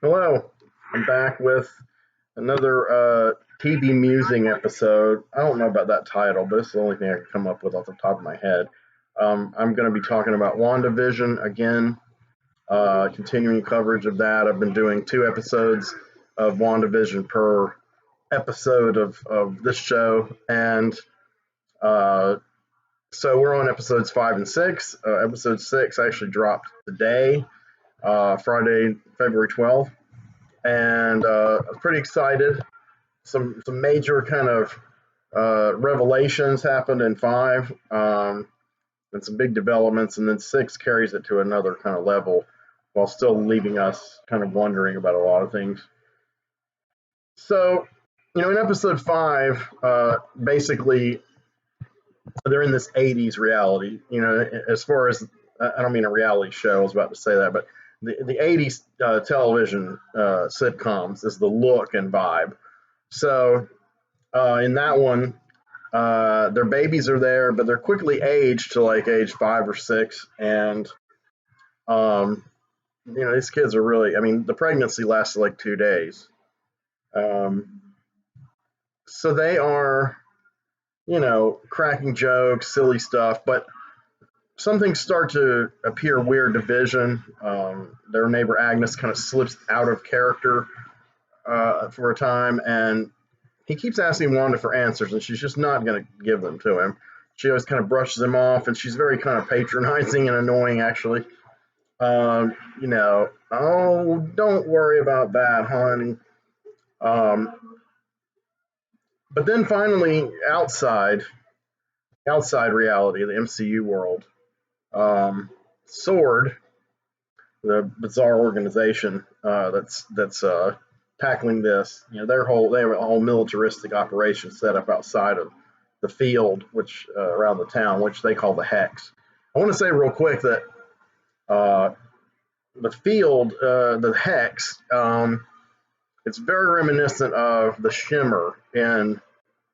Hello, I'm back with another TV Musing episode. I don't know about that title, but it's the only thing I can come up with off the top of my head. I'm going to be talking about WandaVision again, continuing coverage of that. I've been doing 2 episodes of WandaVision per episode of this show, and uh, so we're on episodes 5 and 6. Episode 6 actually dropped today, Friday, February 12th, and I'm pretty excited. Some major kind of revelations happened in 5, and some big developments, and then 6 carries it to another kind of level while still leaving us kind of wondering about a lot of things. So, in episode 5, basically they're in this 80s reality. As far as, I don't mean a reality show, I was about to say that, but the 80s television sitcoms is the look and vibe. So in that one, their babies are there, but they're quickly aged to like age 5 or 6, and um, these kids are really. I mean, the pregnancy lasted like 2 days, um, so they are, cracking jokes, silly stuff, but some things start to appear weird to Vision. Their neighbor Agnes kind of slips out of character for a time, and he keeps asking Wanda for answers, and she's just not going to give them to him. She always kind of brushes him off, and she's very kind of patronizing and annoying, actually. Oh, don't worry about that, honey. Um, but then finally, outside reality, the MCU world, Sword, the bizarre organization that's tackling this. They have a whole militaristic operation set up outside of the field, which around the town, which they call the Hex. I want to say real quick that the field, the Hex, it's very reminiscent of the Shimmer in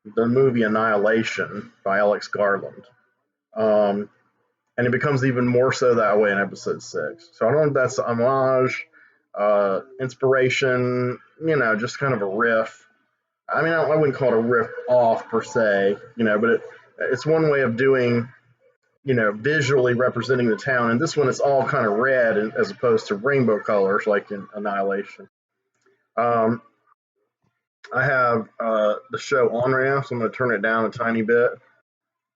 the movie Annihilation by Alex Garland. And it becomes even more so that way in episode 6. So I don't know if that's homage, inspiration, just kind of a riff. I mean, I wouldn't call it a riff off per se, but it's one way of doing, visually representing the town. And this one is all kind of red as opposed to rainbow colors like in Annihilation. I have the show on right now, so I'm going to turn it down a tiny bit.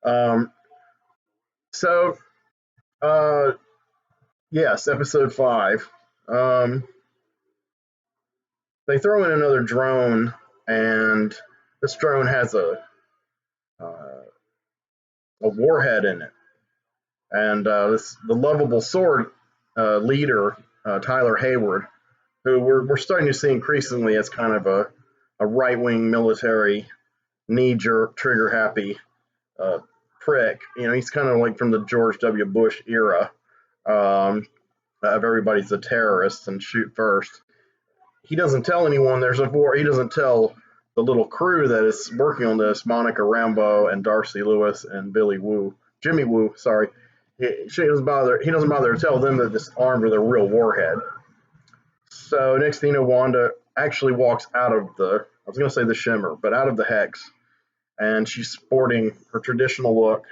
Um, so, yes, episode 5. They throw in another drone, and this drone has a warhead in it. And the lovable Sword leader, Tyler Hayward, who we're starting to see increasingly as kind of a right-wing military, knee-jerk, trigger-happy prick. He's kind of like from the George W. Bush era of everybody's a terrorist and shoot first. He doesn't tell anyone there's a war. He doesn't tell the little crew that is working on this, Monica Rambeau and Darcy Lewis and Jimmy Woo, sorry. He doesn't bother to tell them that it's armed with a real warhead. So next thing you know, Wanda actually walks out of I was going to say the Shimmer, but out of the Hex, and she's sporting her traditional look,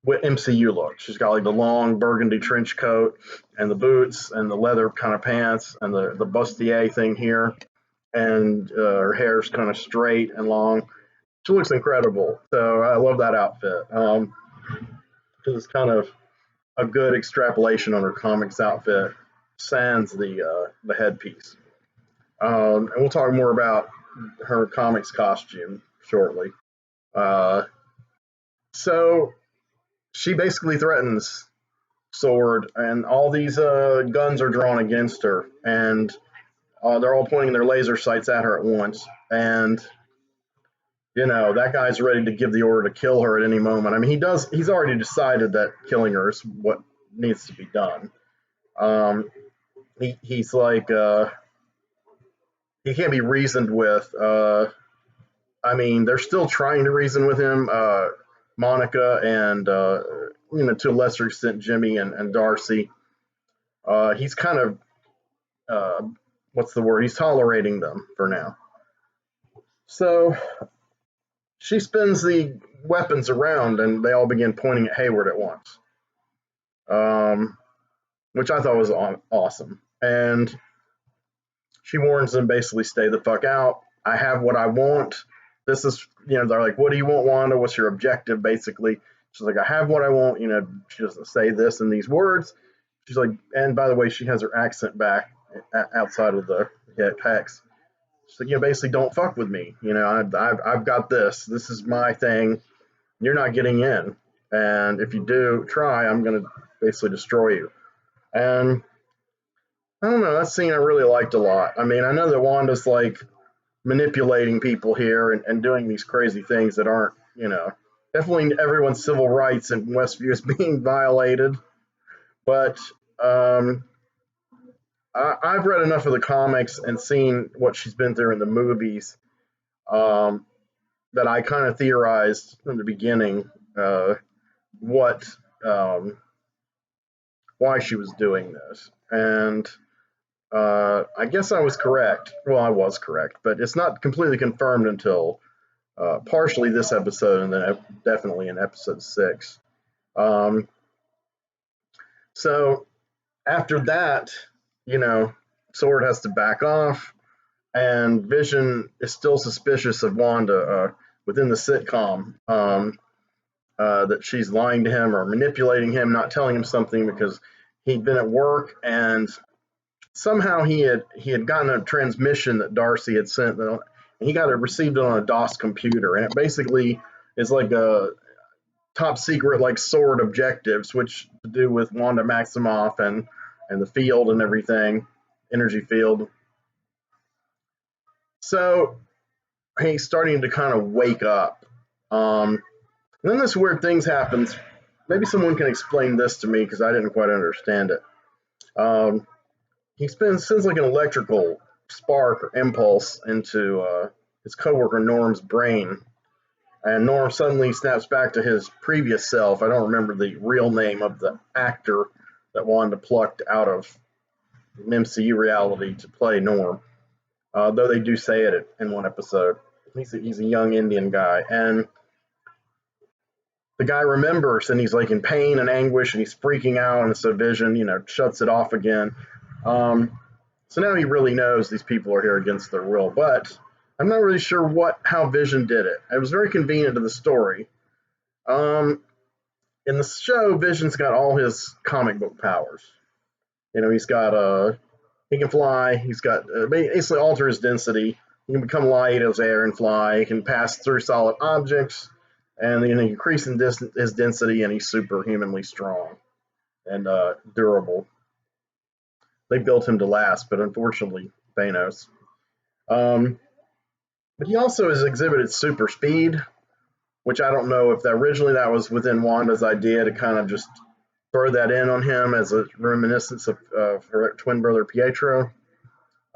with MCU look. She's got like the long burgundy trench coat and the boots and the leather kind of pants and the bustier thing here, and her hair's kind of straight and long. She looks incredible. So I love that outfit because it's kind of a good extrapolation on her comics outfit, sans the headpiece. And we'll talk more about her comics costume shortly. So she basically threatens Sword, and all these guns are drawn against her, and they're all pointing their laser sights at her at once. And that guy's ready to give the order to kill her at any moment. I mean, he's already decided that killing her is what needs to be done. He's like he can't be reasoned with. I mean, they're still trying to reason with him. Monica and to a lesser extent Jimmy and Darcy. He's kind of what's the word? He's tolerating them for now. So she spins the weapons around, and they all begin pointing at Hayward at once, which I thought was awesome. And she warns them basically, stay the fuck out. I have what I want. This is, they're like, what do you want, Wanda? What's your objective, basically? She's like, I have what I want. She doesn't say this in these words. She's like, and by the way, she has her accent back outside of the text. She's like, basically, don't fuck with me. I've got this. This is my thing. You're not getting in. And if you do try, I'm going to basically destroy you. And I don't know, that scene I really liked a lot. I mean, I know that Wanda's like manipulating people here and doing these crazy things that aren't, definitely everyone's civil rights in Westview is being violated. But I've read enough of the comics and seen what she's been through in the movies that I kind of theorized in the beginning what why she was doing this. And I guess I was correct. Well, I was correct, but it's not completely confirmed until partially this episode, and then definitely in episode 6. So after that, Sword has to back off, and Vision is still suspicious of Wanda within the sitcom, that she's lying to him or manipulating him, not telling him something because he'd been at work, and somehow he had gotten a transmission that Darcy had sent, and he received it on a DOS computer, and it basically is like a top secret like Sword objectives, which to do with Wanda Maximoff and the field and everything, energy field. So he's starting to kind of wake up. And then this weird things happens. Maybe someone can explain this to me because I didn't quite understand it. He sends like an electrical spark or impulse into his coworker Norm's brain, and Norm suddenly snaps back to his previous self. I don't remember the real name of the actor that Wanda plucked out of MCU reality to play Norm, though they do say it in one episode. He's a young Indian guy, and the guy remembers, and he's like in pain and anguish, and he's freaking out, and so Vision, shuts it off again. So now he really knows these people are here against their will, but I'm not really sure how Vision did it. It was very convenient to the story. In the show, Vision's got all his comic book powers. He's got he can fly. He's got basically alter his density. He can become light as air and fly. He can pass through solid objects, and he increase in his density, and he's superhumanly strong and durable. They built him to last, but unfortunately, Thanos. But he also has exhibited super speed, which I don't know if originally that was within Wanda's idea to kind of just throw that in on him as a reminiscence of her twin brother Pietro.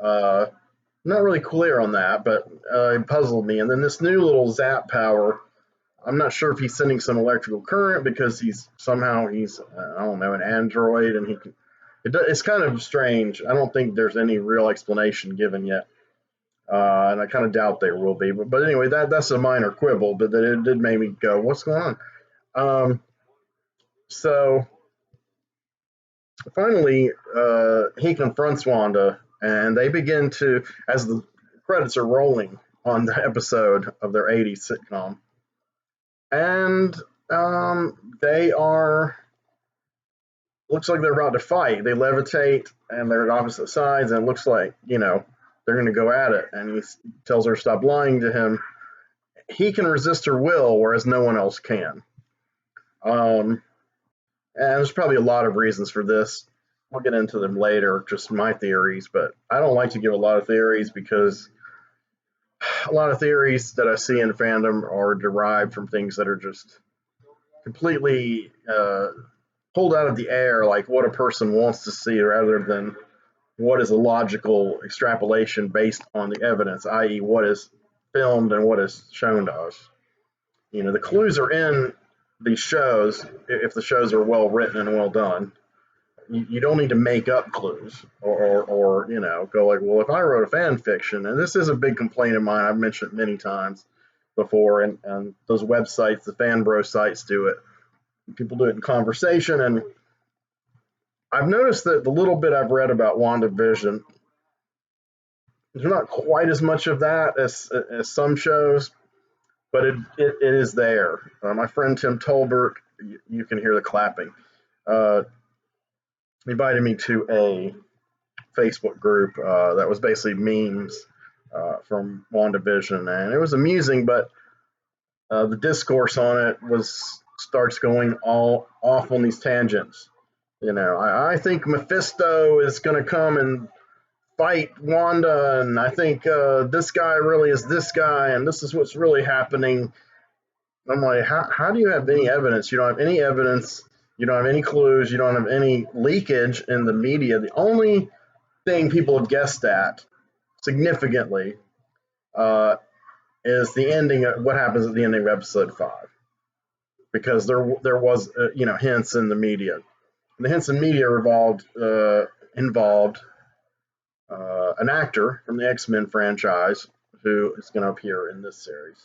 Not really clear on that, but it puzzled me. And then this new little zap power, I'm not sure if he's sending some electrical current because he's I don't know, an android, and it's kind of strange. I don't think there's any real explanation given yet. And I kind of doubt there will be. But anyway, that's a minor quibble, but it did make me go, what's going on? So finally, he confronts Wanda, and they begin to, as the credits are rolling on the episode of their 80s sitcom, and they are, looks like they're about to fight. They levitate, and they're at opposite sides, and it looks like, they're going to go at it. And he tells her to stop lying to him. He can resist her will, whereas no one else can. And there's probably a lot of reasons for this. We'll get into them later, just my theories, but I don't like to give a lot of theories because a lot of theories that I see in fandom are derived from things that are just completely pulled out of the air, like what a person wants to see rather than what is a logical extrapolation based on the evidence, i.e. what is filmed and what is shown to us. The clues are in these shows if the shows are well written and well done. you don't need to make up clues or go like, well, if I wrote a fan fiction, and this is a big complaint of mine, I've mentioned it many times before, and those websites, the fan bro sites do it. People do it in conversation, and I've noticed that the little bit I've read about WandaVision, there's not quite as much of that as some shows, but it is there. My friend Tim Tolbert, you can hear the clapping, uh, invited me to a Facebook group that was basically memes from WandaVision, and it was amusing, but the discourse on it starts going all off on these tangents. I think Mephisto is going to come and fight Wanda, and I think this guy really is this guy, and this is what's really happening. I'm like, how do you have any evidence? You don't have any evidence. You don't have any clues. You don't have any leakage in the media. The only thing people have guessed at significantly uh, is the ending. What happens at the ending of episode 5? Because there was hints in the media. And the hints in media involved an actor from the X-Men franchise who is going to appear in this series.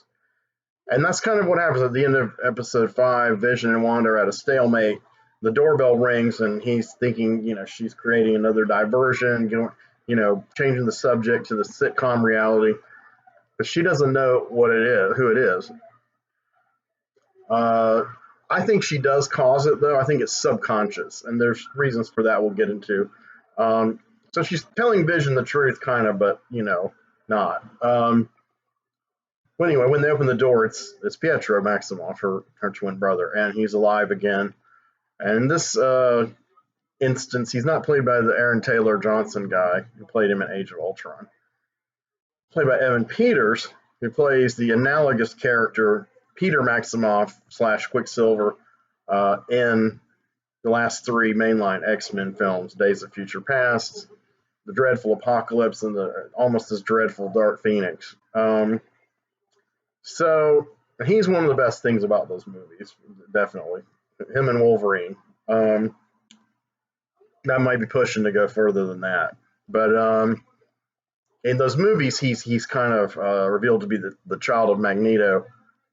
And that's kind of what happens at the end of episode 5. Vision and Wanda are at a stalemate. The doorbell rings, and he's thinking, she's creating another diversion, changing the subject to the sitcom reality. But she doesn't know who it is. I think she does cause it, though. I think it's subconscious, and there's reasons for that we'll get into. So she's telling Vision the truth, kind of, but not. Well, anyway, when they open the door, it's Pietro Maximoff, her twin brother, and he's alive again. And in this instance, he's not played by the Aaron Taylor Johnson guy who played him in Age of Ultron. Played by Evan Peters, who plays the analogous character Peter Maximoff / Quicksilver in the last 3 mainline X-Men films: Days of Future Past, The Dreadful Apocalypse, and the almost as dreadful Dark Phoenix. So he's one of the best things about those movies, definitely. Him and Wolverine. That might be pushing to go further than that, but in those movies, he's kind of revealed to be the child of Magneto,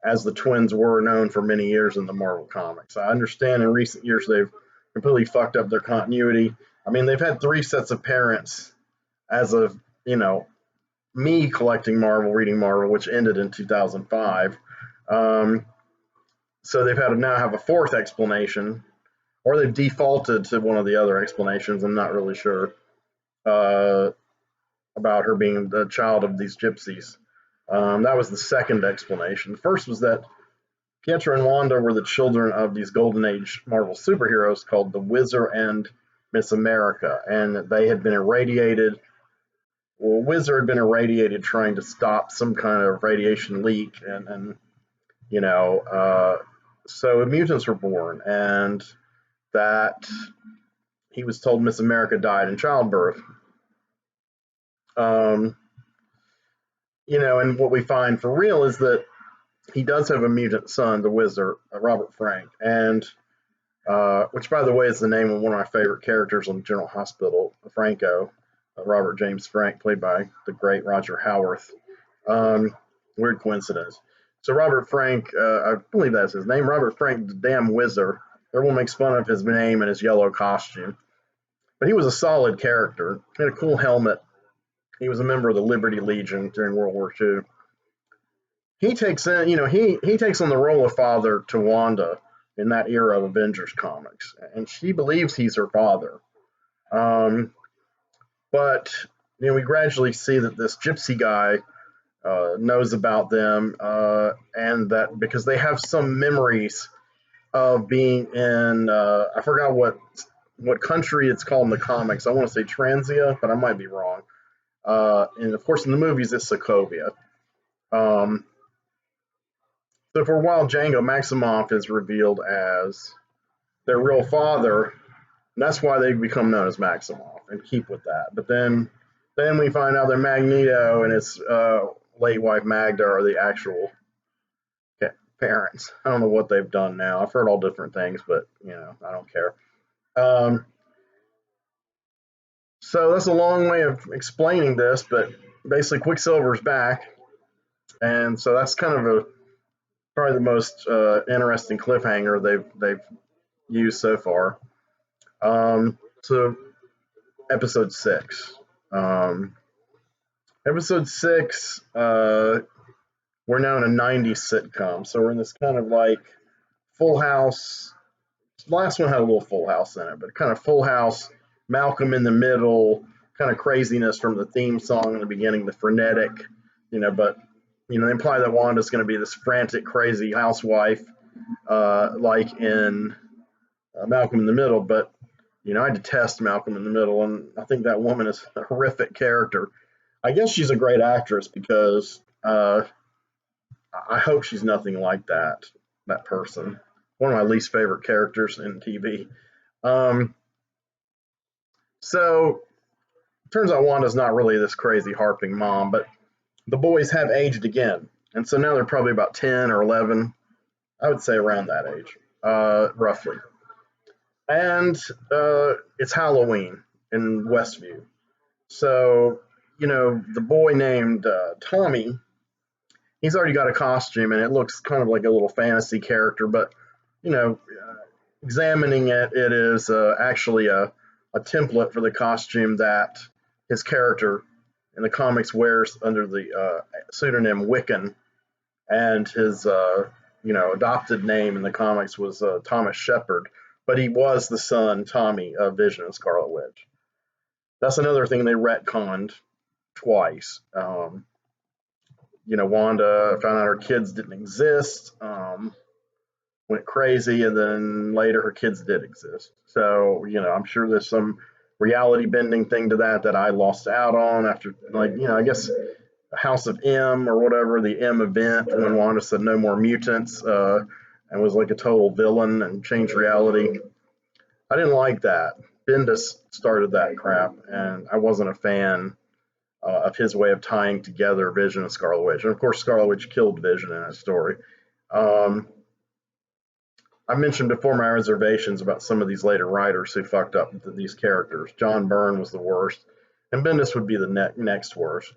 as the twins were known for many years in the Marvel comics. I understand in recent years they've completely fucked up their continuity. I mean, they've had 3 sets of parents as of me collecting Marvel, reading Marvel, which ended in 2005. So they've had to now have a 4th explanation, or they've defaulted to one of the other explanations. I'm not really sure about her being the child of these gypsies. That was the 2nd explanation. The first was that Pietro and Wanda were the children of these Golden Age Marvel superheroes called the Wizard and Miss America, and they had been irradiated. Well, Wizard had been irradiated trying to stop some kind of radiation leak, and so mutants were born, and that he was told Miss America died in childbirth. And what we find for real is that he does have a mutant son, the Wizard, Robert Frank, and which, by the way, is the name of one of my favorite characters on General Hospital, Franco, Robert James Frank, played by the great Roger Howarth. Weird coincidence. So Robert Frank, I believe that's his name, Robert Frank, the damn Wizard. Everyone makes fun of his name and his yellow costume. But he was a solid character. He had a cool helmet. He was a member of the Liberty Legion during World War II. He takes on the role of father to Wanda in that era of Avengers comics, and she believes he's her father. But we gradually see that this gypsy guy knows about them, and that because they have some memories of being in I forgot what country it's called in the comics. I want to say Transia, but I might be wrong. And of course, in the movies, it's Sokovia. So for a while, Django Maximoff is revealed as their real father, and that's why they become known as Maximoff and keep with that. But then we find out that Magneto and his late wife Magda are the actual parents. I don't know what they've done now. I've heard all different things, but I don't care. So that's a long way of explaining this, but basically Quicksilver's back, and so that's kind of a probably the most interesting cliffhanger they've used so far. So episode six. Um, episode six. We're now in a '90s sitcom, so we're in this kind of like Full House. The last one had a little Full House in it, but kind of Full House, Malcolm in the Middle, kind of craziness from the theme song in the beginning, the frenetic, but they imply that Wanda's going to be this frantic, crazy housewife, like in Malcolm in the Middle. But I detest Malcolm in the Middle, and I think that woman is a horrific character. I guess she's a great actress because I hope she's nothing like that person. One of my least favorite characters in TV. Um, so turns out Wanda's not really this crazy harping mom, but the boys have aged again, and so now they're probably about 10 or 11. I would say around that age, roughly. And it's Halloween in Westview. So the boy named Tommy, he's already got a costume, and it looks kind of like a little fantasy character, but examining it, it is actually a template for the costume that his character in the comics wears under the pseudonym Wiccan, and his adopted name in the comics was Thomas Shepard, but he was the son Tommy of Vision and Scarlet Witch. That's another thing they retconned twice. Wanda found out her kids didn't exist, went crazy, and then later her kids did exist. So, I'm sure there's some reality bending thing to that I lost out on after, I guess House of M or whatever, the M event, when Wanda said no more mutants, and was like a total villain and changed reality. I didn't like that. Bendis started that crap, and I wasn't a fan of his way of tying together Vision and Scarlet Witch. And of course, Scarlet Witch killed Vision in that story. I mentioned before my reservations about some of these later writers who fucked up these characters. John Byrne was the worst, and Bendis would be the next worst.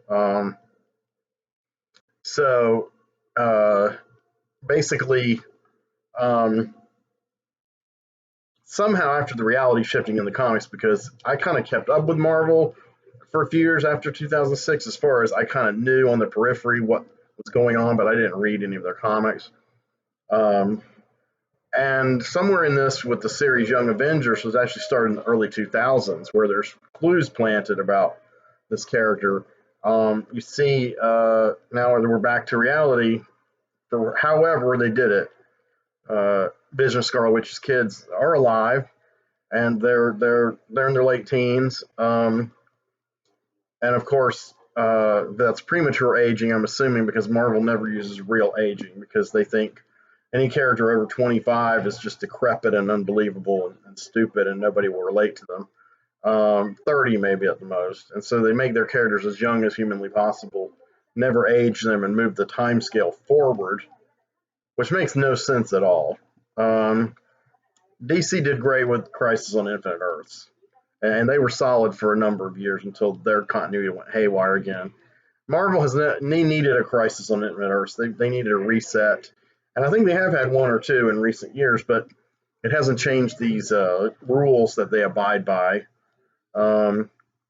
So basically, somehow after the reality shifting in the comics, because I kind of kept up with Marvel for a few years after 2006, as far as I kind of knew on the periphery what was going on, but I didn't read any of their comics. And somewhere in this, with the series Young Avengers, was actually started in the early 2000s, where there's clues planted about this character. You see, now that we're back to reality, for however they did it, Vision of Scarlet Witch's kids are alive, and they're in their late teens. And of course, that's premature aging, I'm assuming, because Marvel never uses real aging, because they think any character over 25 is just decrepit and unbelievable and stupid, and nobody will relate to them. 30 maybe at the most. And so they make their characters as young as humanly possible, never age them, and move the time scale forward, which makes no sense at all. DC did great with Crisis on Infinite Earths, and they were solid for a number of years until their continuity went haywire again. Marvel has needed a Crisis on Infinite Earths. They needed a reset, and I think they have had one or two in recent years, but it hasn't changed these rules that they abide by,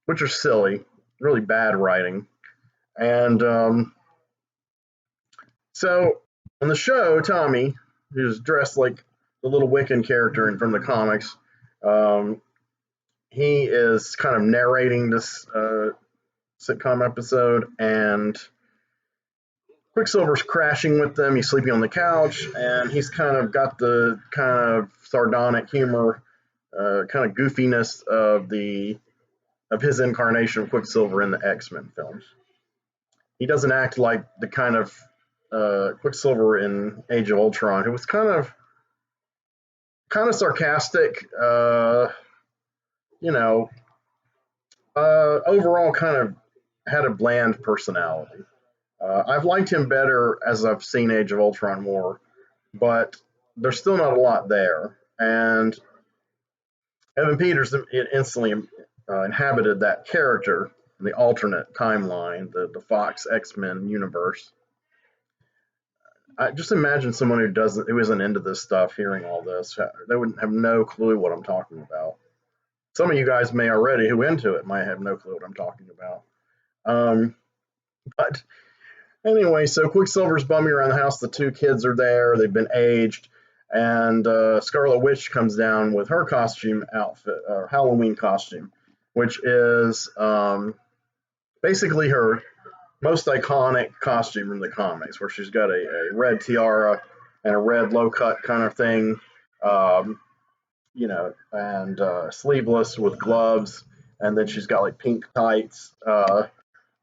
which are silly, really bad writing. And so on the show, Tommy, who's dressed like the little Wiccan character from the comics, he is kind of narrating this sitcom episode, and Quicksilver's crashing with them. He's sleeping on the couch, and he's kind of got the kind of sardonic humor, kind of goofiness of his incarnation of Quicksilver in the X-Men films. He doesn't act like the kind of Quicksilver in Age of Ultron, who was kind of sarcastic, overall kind of had a bland personality. I've liked him better as I've seen Age of Ultron more, but there's still not a lot there. And Evan Peters instantly inhabited that character in the alternate timeline, the Fox X-Men universe. I just imagine someone who isn't into this stuff hearing all this. They wouldn't have no clue what I'm talking about. Some of you guys may already who into it might have no clue what I'm talking about. Um, but anyway, so Quicksilver's bumming around the house. The two kids are there. They've been aged. And Scarlet Witch comes down with her costume outfit, Halloween costume, which is basically her most iconic costume from the comics, where she's got a red tiara and a red low cut kind of thing, um, and sleeveless with gloves, and then she's got like pink tights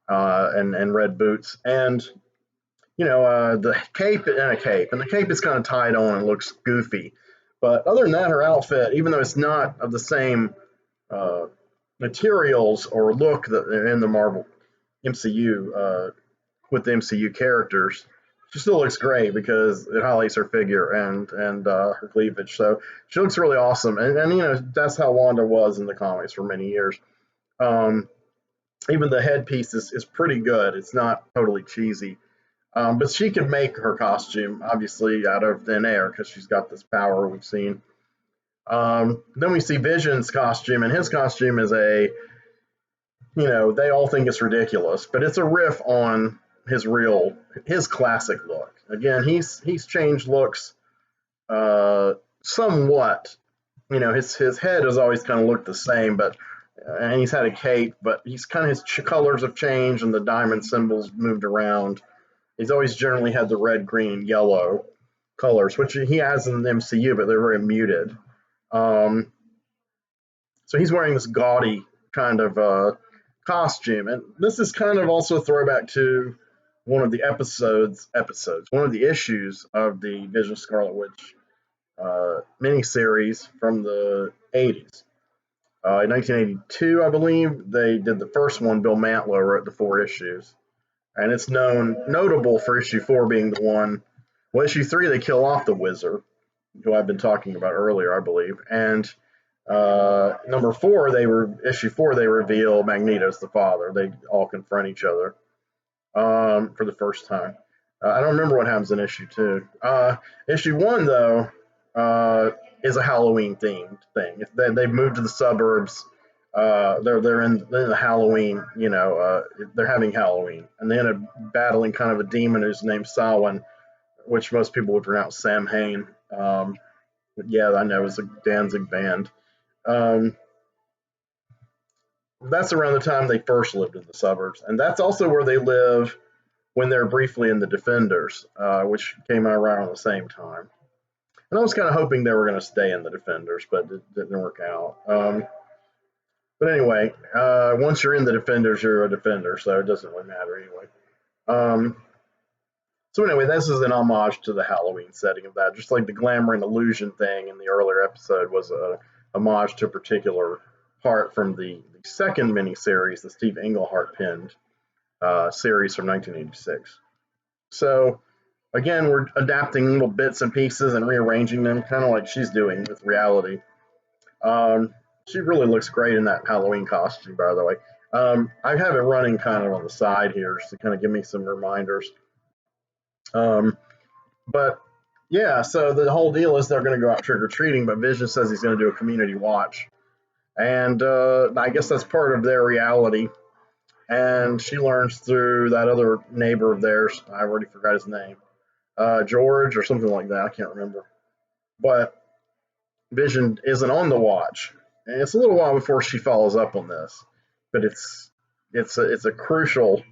and red boots, and the cape, and the cape is kind of tied on and looks goofy. But other than that, her outfit, even though it's not of the same uh, materials or look that are in the Marvel MCU with the MCU characters, she still looks great because it highlights her figure and her cleavage. So she looks really awesome, and that's how Wanda was in the comics for many years. Um, Even the headpiece is pretty good. It's not totally cheesy. But she could make her costume, obviously, out of thin air because she's got this power we've seen. Then we see Vision's costume, and his costume is they all think it's ridiculous, but it's a riff on his classic look. Again, he's changed looks somewhat. His head has always kind of looked the same, but and he's had a cape, but he's kind of his colors have changed and the diamond symbols moved around. He's always generally had the red, green, yellow colors, which he has in the MCU, but they're very muted. Um, so he's wearing this gaudy kind of costume, and this is kind of also a throwback to one of the one of the issues of the Vision Scarlet Witch miniseries from the 80s. In 1982, I believe, they did the first one. Bill Mantlo wrote the 4 issues. And it's notable for issue 4 being the one. Well, issue 3 they kill off the Wizard, who I've been talking about earlier, I believe, and number 4 issue 4 they reveal Magneto's the father. They all confront each other for the first time. I don't remember what happens in issue 2. Issue 1 though is a Halloween themed thing. They've moved to the suburbs. They're in the Halloween, they're having Halloween, and they end up battling kind of a demon who's named Samhain, which most people would pronounce Samhain. But yeah, I know it's a Danzig band. Um, that's around the time they first lived in the suburbs, and that's also where they live when they're briefly in the Defenders, which came out around the same time. And I was kind of hoping they were going to stay in the Defenders, but it didn't work out. But anyway, once you're in the Defenders, you're a Defender, so it doesn't really matter anyway. So anyway, this is an homage to the Halloween setting of that, just like the glamour and illusion thing in the earlier episode was a homage to a particular part from the second miniseries, the Steve Englehart penned series from 1986. So again, we're adapting little bits and pieces and rearranging them, kind of like she's doing with reality. She really looks great in that Halloween costume, by the way. I have it running kind of on the side here just to kind of give me some reminders. But yeah, so the whole deal is they're going to go out trick or treating, but Vision says he's going to do a community watch. And I guess that's part of their reality. And she learns through that other neighbor of theirs, I already forgot his name, George or something like that, I can't remember. But Vision isn't on the watch, and it's a little while before she follows up on this, but it's a crucial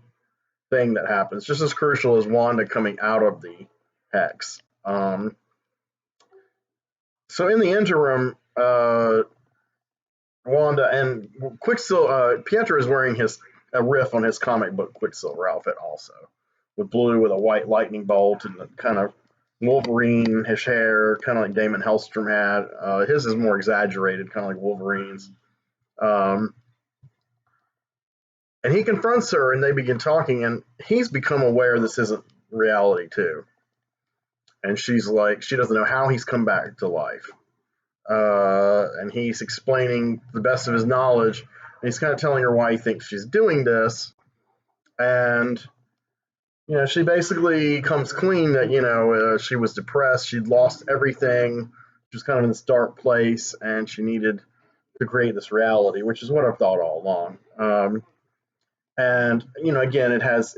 thing that happens, just as crucial as Wanda coming out of the hex. So in the interim, Wanda and Quicksilver, Pietro is wearing a riff on his comic book Quicksilver outfit also, with blue with a white lightning bolt and the kind of Wolverine-ish hair, kind of like Damon Hellstrom had. His is more exaggerated, kind of like Wolverine's. And he confronts her, and they begin talking, and he's become aware this isn't reality too. And she's like, she doesn't know how he's come back to life. And he's explaining the best of his knowledge he's kind of telling her why he thinks she's doing this. And, she basically comes clean that, she was depressed. She'd lost everything. She was kind of in this dark place, and she needed to create this reality, which is what I've thought all along. And, again, it has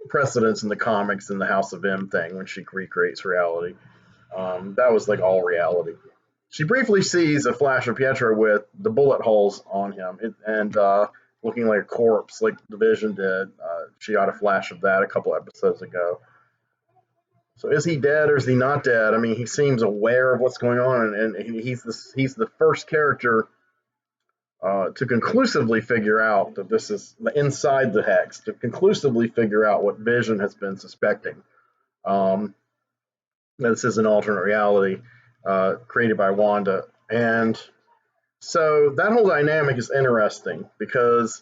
precedence in the comics in the House of M thing when she recreates reality. That was like all reality. She briefly sees a flash of Pietro with the bullet holes on him and looking like a corpse, like the Vision did. She got a flash of that a couple episodes ago. So is he dead or is he not dead? I mean, he seems aware of what's going on, and he's the first character to conclusively figure out that this is inside the hex, to conclusively figure out what Vision has been suspecting. This is an alternate reality created by Wanda. And so that whole dynamic is interesting because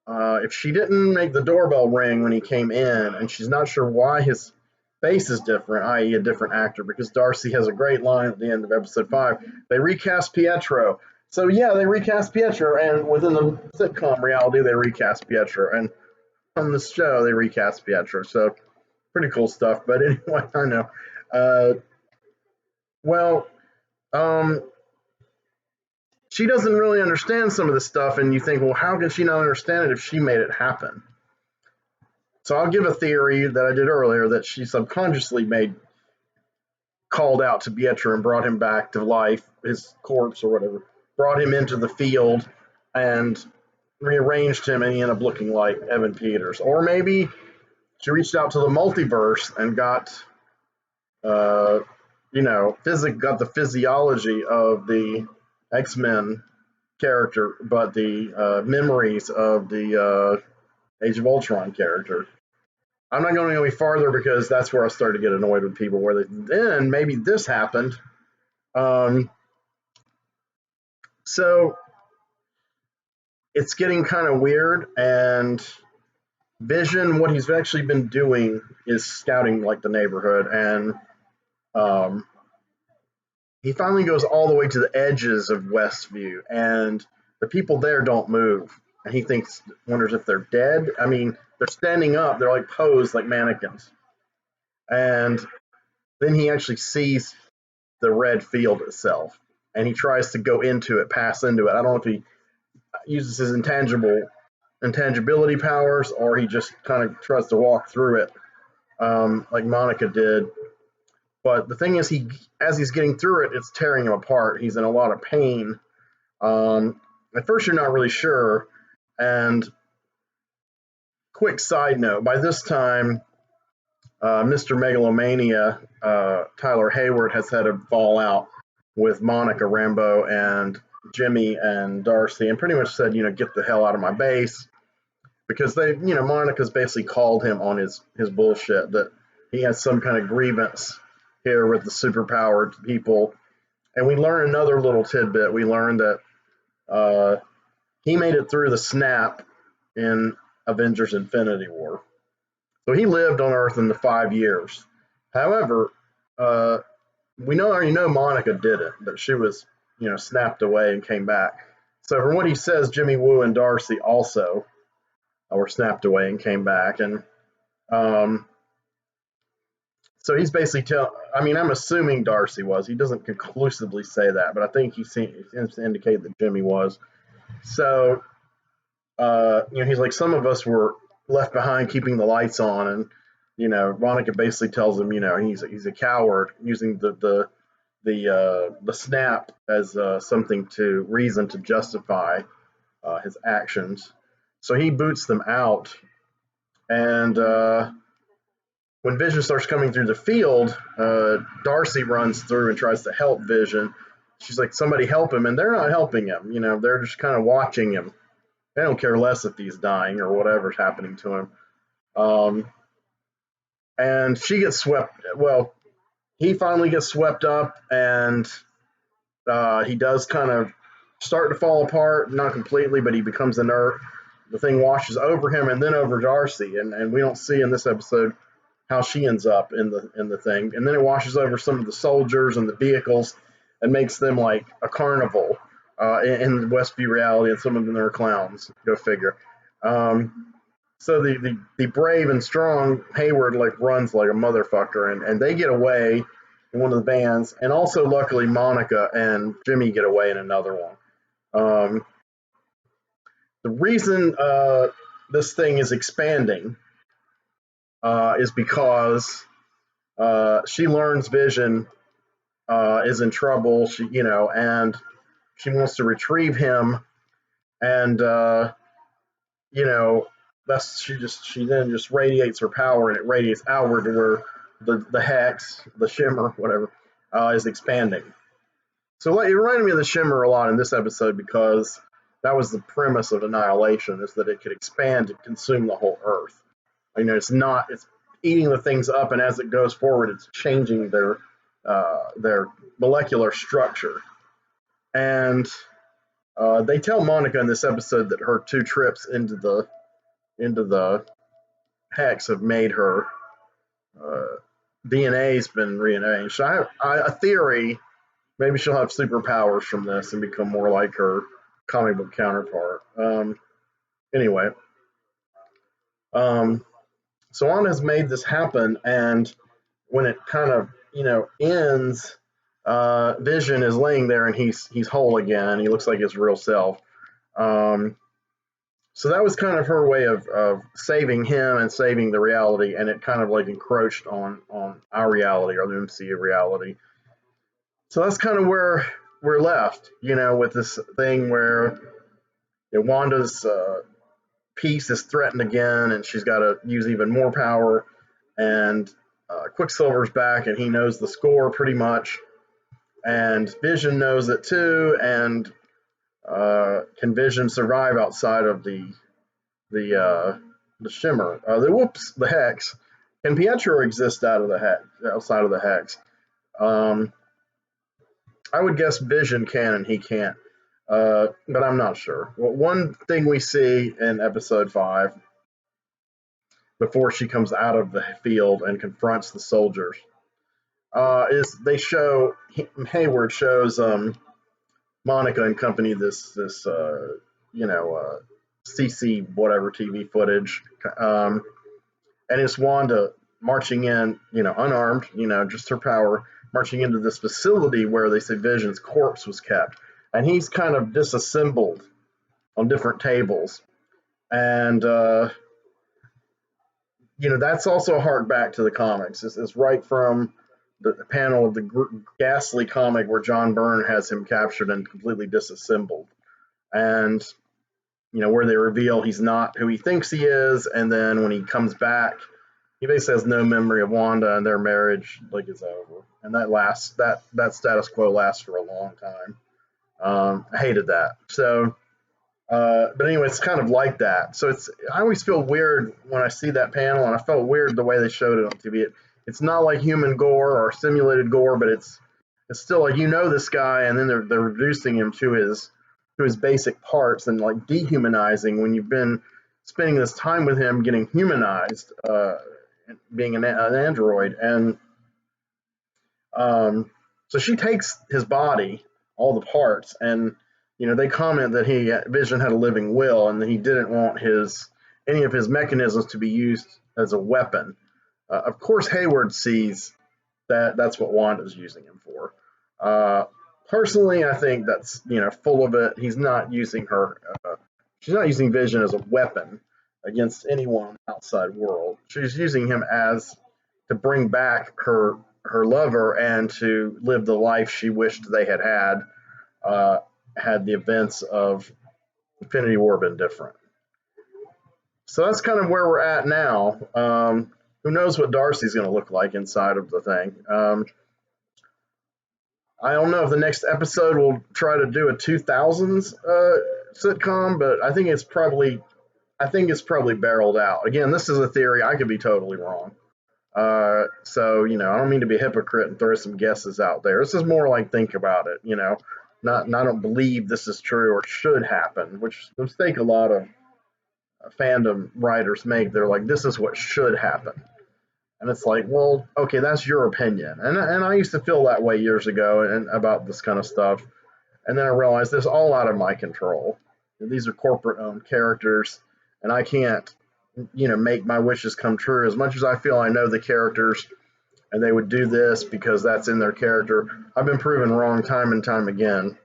if she didn't make the doorbell ring when he came in, and she's not sure why his face is different, i.e., a different actor, because Darcy has a great line at the end of episode 5. They recast Pietro. So, yeah, they recast Pietro, and within the sitcom reality, they recast Pietro. And on the show, they recast Pietro. So, pretty cool stuff. But anyway, I know. Well, she doesn't really understand some of this stuff, and you think, well, how can she not understand it if she made it happen? So I'll give a theory that I did earlier that she subconsciously called out to Pietro and brought him back to life, his corpse or whatever, brought him into the field and rearranged him, and he ended up looking like Evan Peters. Or maybe she reached out to the multiverse and got, got the physiology of the X-Men character, but the memories of the Age of Ultron character. I'm not going to go any farther because that's where I started to get annoyed with people. Then maybe this happened. So it's getting kind of weird, and Vision, what he's actually been doing is scouting like the neighborhood, and he finally goes all the way to the edges of Westview, and the people there don't move. And he wonders if they're dead. I mean, they're standing up. They're like posed like mannequins. And then he actually sees the red field itself, and he tries to go into it, pass into it. I don't know if he uses his intangibility powers, or he just kind of tries to walk through it, like Monica did. But the thing is, as he's getting through it, it's tearing him apart. He's in a lot of pain. At first, you're not really sure. And quick side note, by this time, Mr. Megalomania, Tyler Hayward, has had a fallout with Monica Rambeau and Jimmy and Darcy, and pretty much said, get the hell out of my base. Because Monica's basically called him on his bullshit, that he has some kind of grievance here with the superpowered people. And we learn another little tidbit. We learned that he made it through the snap in Avengers Infinity War. So he lived on Earth in the 5 years. However, we already know Monica did it, that she was, snapped away and came back. So from what he says, Jimmy Woo and Darcy also were snapped away and came back. And so he's basically I'm assuming Darcy was. He doesn't conclusively say that, but I think he seems to indicate that Jimmy was. So, he's like, some of us were left behind keeping the lights on, and Monica basically tells him, he's a coward, using the snap as something reason to justify his actions. So he boots them out, and when Vision starts coming through the field, Darcy runs through and tries to help Vision. She's like, somebody help him, and they're not helping him. They're just kind of watching him. They don't care less if he's dying or whatever's happening to him. And she gets swept. Well, he finally gets swept up, and he does kind of start to fall apart, not completely, but he becomes inert. The thing washes over him and then over Darcy, and we don't see in this episode how she ends up in the thing. And then it washes over some of the soldiers and the vehicles and makes them like a carnival in Westview reality, and some of them are clowns. Go figure. Um, so the brave and strong Hayward like runs like a motherfucker, and they get away in one of the vans, and also luckily Monica and Jimmy get away in another one. The reason this thing is expanding is because she learns Vision is in trouble. And she wants to retrieve him, and you know, that's she then just radiates her power, and it radiates outward to where the hex, the shimmer, whatever, is expanding. So it reminded me of the shimmer a lot in this episode because that was the premise of Annihilation, is that it could expand and consume the whole Earth. It's eating the things up, and as it goes forward, it's changing their molecular structure. And they tell Monica in this episode that her 2 trips into the hex have made her DNA's been rearranged. So I have a theory. Maybe she'll have superpowers from this and become more like her comic book counterpart. Anyway, so Anna has made this happen, and when it kind of ends, Vision is laying there, and he's whole again. He looks like his real self. So that was kind of her way of saving him and saving the reality, and it kind of like encroached on our reality, or the MCU reality. So that's kind of where we're left, with this thing where Wanda's peace is threatened again, and she's got to use even more power. And Quicksilver's back, and he knows the score pretty much. And Vision knows it too. And can Vision survive outside of the shimmer? The hex. Can Pietro exist outside of the hex? I would guess Vision can, and he can't. But I'm not sure. Well, one thing we see in episode 5, before she comes out of the field and confronts the soldiers, is they show Hayward shows Monica and company this CC whatever TV footage, and it's Wanda marching in, unarmed, just her power, marching into this facility where they say Vision's corpse was kept, and he's kind of disassembled on different tables, and that's also a hark back to the comics. It's right from the panel of the ghastly comic where John Byrne has him captured and completely disassembled, and where they reveal he's not who he thinks he is, and then when he comes back, he basically has no memory of Wanda, and their marriage is over, and that status quo lasts for a long time. I hated that. So, but anyway, it's kind of like that. So I always feel weird when I see that panel, and I felt weird the way they showed it on TV. It's not like human gore or simulated gore, but it's still like this guy, and then they're reducing him to his basic parts and like dehumanizing when you've been spending this time with him, getting humanized, being an android, and so she takes his body, all the parts, and they comment that Vision had a living will, and that he didn't want any of his mechanisms to be used as a weapon. Of course, Hayward sees that that's what Wanda's using him for. Personally, I think that's full of it. He's not using her. She's not using Vision as a weapon against anyone in the outside world. She's using him to bring back her lover and to live the life she wished they had the events of Infinity War been different. So that's kind of where we're at now. Who knows what Darcy's going to look like inside of the thing. I don't know if the next episode will try to do a 2000s sitcom, but I think it's probably barreled out. Again, this is a theory. I could be totally wrong. So I don't mean to be a hypocrite and throw some guesses out there. This is more like think about it. Not I don't believe this is true or should happen, which is a mistake a lot of fandom writers make. They're like, this is what should happen. And it's like, well, okay, that's your opinion. And I used to feel that way years ago and about this kind of stuff. And then I realized this is all out of my control. These are corporate owned characters, and I can't, make my wishes come true. As much as I feel I know the characters and they would do this because that's in their character, I've been proven wrong time and time again.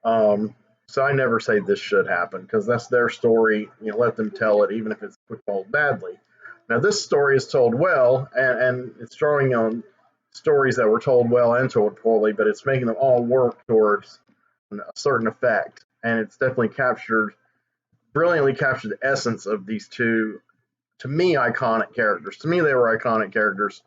So I never say this should happen because that's their story. Let them tell it, even if it's told badly. Now, this story is told well, and it's drawing on stories that were told well and told poorly, but it's making them all work towards a certain effect. And it's definitely brilliantly captured the essence of these two, to me, iconic characters. To me, they were iconic characters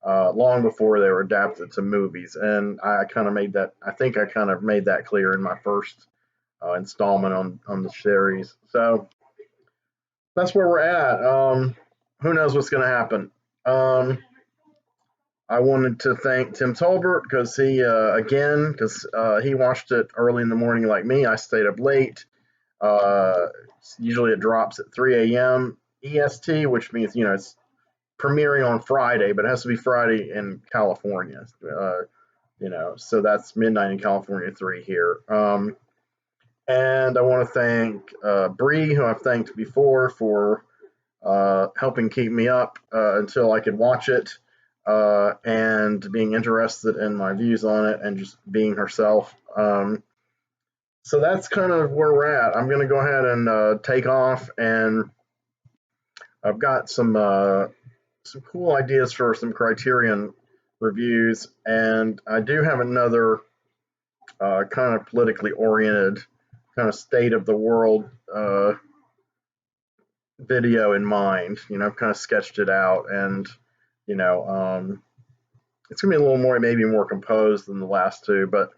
long before they were adapted to movies. And I kind of made that, I think I kind of made that clear in my first installment on the series. So that's where we're at. Who knows what's going to happen? I wanted to thank Tim Tolbert because he watched it early in the morning like me. I stayed up late. Uh, Usually it drops at 3 a.m. EST, which means it's premiering on Friday, but it has to be Friday in California. So that's midnight in California, 3 here. And I want to thank Bree, who I've thanked before, for helping keep me up until I could watch it, and being interested in my views on it and just being herself. So that's kind of where we're at. I'm going to go ahead and take off, and I've got some cool ideas for some Criterion reviews, and I do have another kind of politically oriented, kind of state of the world video in mind. I've kind of sketched it out, and it's gonna be a little more, maybe more composed than the last two, but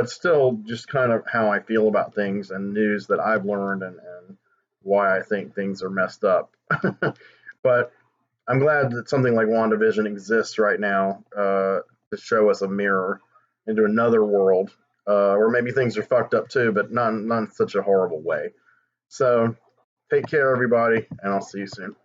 still just kind of how I feel about things and news that I've learned, and why I think things are messed up. But I'm glad that something like WandaVision exists right now to show us a mirror into another world, where maybe things are fucked up too, but not in such a horrible way. So take care, everybody, and I'll see you soon.